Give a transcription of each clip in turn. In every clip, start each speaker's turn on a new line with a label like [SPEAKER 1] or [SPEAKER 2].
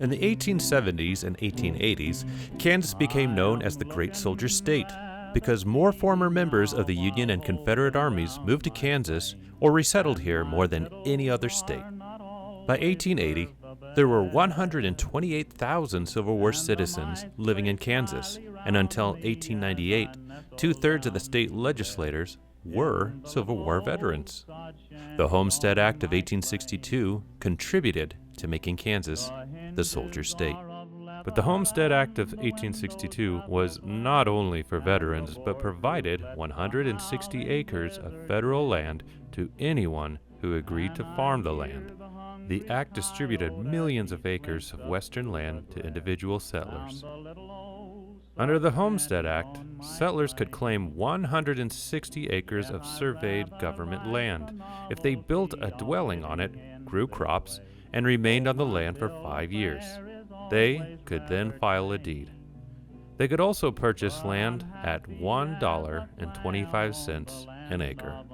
[SPEAKER 1] In the 1870s and 1880s, Kansas became known as the Great Soldier State because more former members of the Union and Confederate armies moved to Kansas or resettled here more than any other state. By 1880, there were 128,000 Civil War citizens living in Kansas, and until 1898, two-thirds of the state legislators were Civil War veterans. The Homestead Act of 1862 contributed to making Kansas the soldier state. But the Homestead Act of 1862 was not only for veterans, but provided 160 acres of federal land to anyone who agreed to farm the land. The act distributed millions of acres of western land to individual settlers. Under the Homestead Act, settlers could claim 160 acres of surveyed government land if they built a dwelling on it, grew crops, and remained on the land for 5 years. They could then file a deed. They could also purchase land at $1.25 an acre.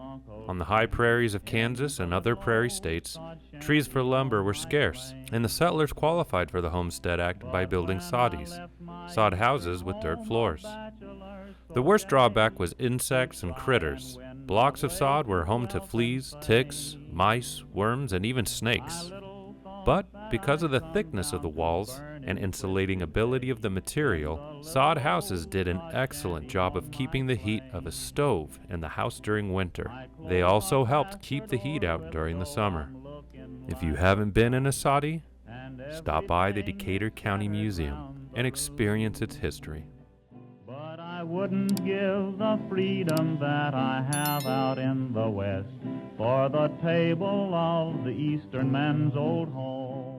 [SPEAKER 1] On the high prairies of Kansas and other prairie states, trees for lumber were scarce, and the settlers qualified for the Homestead Act by building soddies, sod houses with dirt floors. The worst drawback was insects and critters. Blocks of sod were home to fleas, ticks, mice, worms, and even snakes. But because of the thickness of the walls and insulating ability of the material, sod houses did an excellent job of keeping the heat of a stove in the house during winter. They also helped keep the heat out during the summer. If you haven't been in a soddy, stop by the Decatur County Museum and experience its history.
[SPEAKER 2] But I wouldn't give the freedom that I have out in the West for the table of the Eastern man's old home.